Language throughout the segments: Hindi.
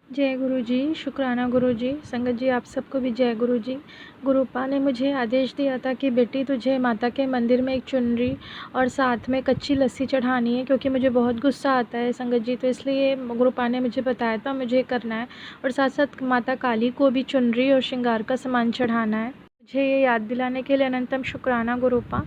जय गुरु जी, शुक्राना गुरु जी। संगत जी आप सबको भी जय गुरु जी। गुरुपा ने मुझे आदेश दिया था कि बेटी तुझे माता के मंदिर में एक चुनरी और साथ में कच्ची लस्सी चढ़ानी है, क्योंकि मुझे बहुत गुस्सा आता है संगत जी, तो इसलिए गुरुपा ने मुझे बताया था मुझे करना है। और साथ साथ माता काली को भी चुनरी और श्रृंगार का सामान चढ़ाना है। मुझे ये याद दिलाने के लिए अनंतम शुक्राना गुरुपा।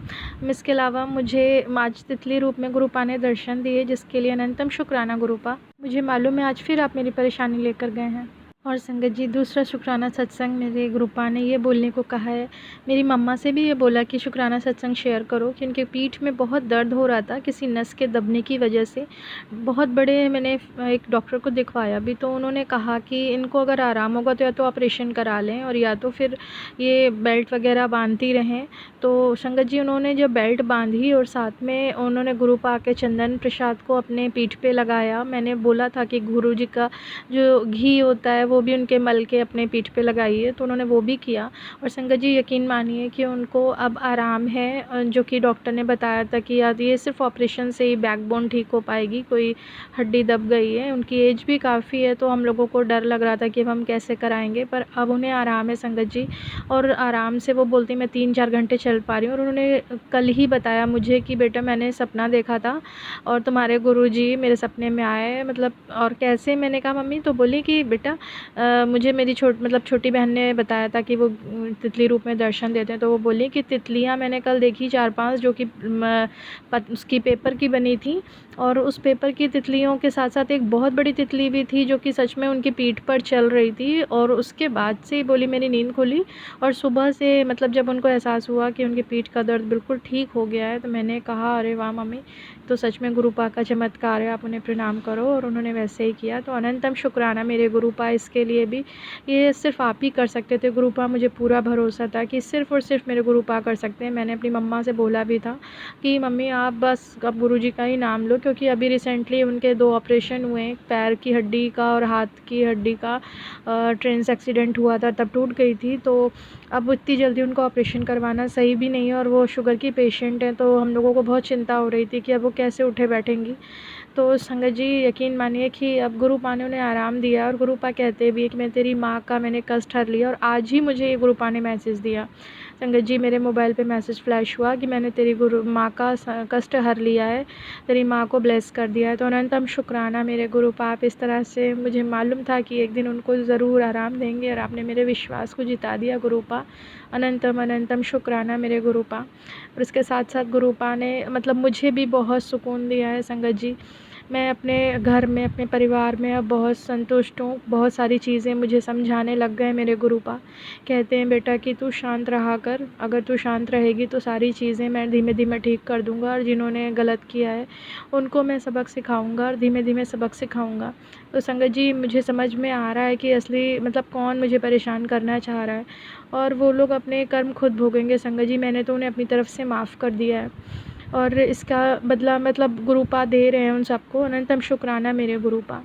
इसके अलावा मुझे आज तितली रूप में गुरुपा ने दर्शन दिए, जिसके लिए अनंतम शुक्राना गुरुपा। मुझे मालूम है आज फिर आप मेरी परेशानी लेकर गए हैं। और संगत जी दूसरा शुक्राना सत्संग मेरे गुरुपा ने ये बोलने को कहा है। मेरी मम्मा से भी ये बोला कि शुक्राना सत्संग शेयर करो, कि उनके पीठ में बहुत दर्द हो रहा था किसी नस के दबने की वजह से। बहुत बड़े मैंने एक डॉक्टर को दिखवाया भी, तो उन्होंने कहा कि इनको अगर आराम होगा तो या तो ऑपरेशन करा लें और या तो फिर ये बेल्ट वगैरह बांधती रहें। तो संगत जी उन्होंने जब बेल्ट बांधी और साथ में उन्होंने गुरुपा के चंदन प्रसाद को अपने पीठ पे लगाया। मैंने बोला था कि गुरु जी का जो घी होता है वो भी उनके मल के अपने पीठ पे लगाइए, तो उन्होंने वो भी किया। और संगत जी यकीन मानिए कि उनको अब आराम है, जो कि डॉक्टर ने बताया था कि यार ये सिर्फ ऑपरेशन से ही बैकबोन ठीक हो पाएगी, कोई हड्डी दब गई है। उनकी एज भी काफ़ी है, तो हम लोगों को डर लग रहा था कि अब हम कैसे कराएंगे, पर अब उन्हें आराम है संगत जी। और आराम से वो बोलती मैं 3-4 घंटे चल पा रही हूँ। और उन्होंने कल ही बताया मुझे कि बेटा मैंने सपना देखा था और तुम्हारे गुरुजी मेरे सपने में आए, मतलब और कैसे। मैंने कहा मम्मी, तो बोली कि बेटा मुझे मेरी छोटी बहन ने बताया था कि वो तितली रूप में दर्शन देते हैं। तो वो बोली कि तितलियाँ मैंने कल देखी 4-5, जो कि उसकी पेपर की बनी थी। और उस पेपर की तितलियों के साथ साथ एक बहुत बड़ी तितली भी थी, जो कि सच में उनकी पीठ पर चल रही थी। और उसके बाद से ही बोली मेरी नींद खुली और सुबह से मतलब जब उनको एहसास हुआ कि उनकी पीठ का दर्द बिल्कुल ठीक हो गया है, तो मैंने कहा अरे वाह मम्मी, तो सच में गुरुपा का चमत्कार है, आप उन्हें प्रणाम करो। और उन्होंने वैसे ही किया। तो अनंतम शुक्राना मेरे गुरुपा इसके लिए भी। ये सिर्फ आप ही कर सकते थे गुरुपा, मुझे पूरा भरोसा था कि सिर्फ़ और सिर्फ मेरे गुरुपा कर सकते हैं। मैंने अपनी मम्मा से बोला भी था कि मम्मी आप बस अब गुरुजी का ही नाम लो, क्योंकि अभी रिसेंटली उनके 2 ऑपरेशन हुए, पैर की हड्डी का और हाथ की हड्डी का। ट्रेन से एक्सीडेंट हुआ था तब टूट गई थी, तो अब इतनी जल्दी उनको ऑपरेशन करवाना सही भी नहीं है। और वो शुगर की पेशेंट हैं, तो हम लोगों को बहुत चिंता हो रही थी कि अब वो कैसे उठे बैठेंगी। तो संगत जी यकीन मानिए कि अब गुरुपा ने उन्हें आराम दिया। और गुरुपा कहते भी है कि मैं तेरी माँ का मैंने कष्ट हर लिया। और आज ही मुझे ये गुरुपा ने मैसेज दिया संगत जी, मेरे मोबाइल पे मैसेज फ्लैश हुआ कि मैंने तेरी गुरु माँ का कष्ट हर लिया है, तेरी माँ को ब्लेस कर दिया है। तो अनंतम शुक्राना मेरे गुरुपा, आप इस तरह से, मुझे मालूम था कि एक दिन उनको ज़रूर आराम देंगे और आपने मेरे विश्वास को जिता दिया गुरुपा। अनंतम अनंतम शुक्राना मेरे गुरुपा। और इसके साथ साथ गुरुपा ने मतलब मुझे भी बहुत सुकून दिया है संगत जी। मैं अपने घर में अपने परिवार में अब बहुत संतुष्ट हूँ। बहुत सारी चीज़ें मुझे समझाने लग गए मेरे गुरुपा। कहते हैं बेटा कि तू शांत रहा कर, अगर तू शांत रहेगी तो सारी चीज़ें मैं धीमे धीमे ठीक कर दूँगा, और जिन्होंने गलत किया है उनको मैं सबक सिखाऊँगा और धीमे धीमे सबक सिखाऊँगा। तो संगत जी मुझे समझ में आ रहा है कि असली मतलब कौन मुझे परेशान करना चाह रहा है, और वो लोग अपने कर्म खुद भोगेंगे संगत जी। मैंने तो उन्हें अपनी तरफ से माफ़ कर दिया है, और इसका बदला मतलब गुरुपा दे रहे हैं उन सबको। अनंतम शुक्राना मेरे गुरुपा।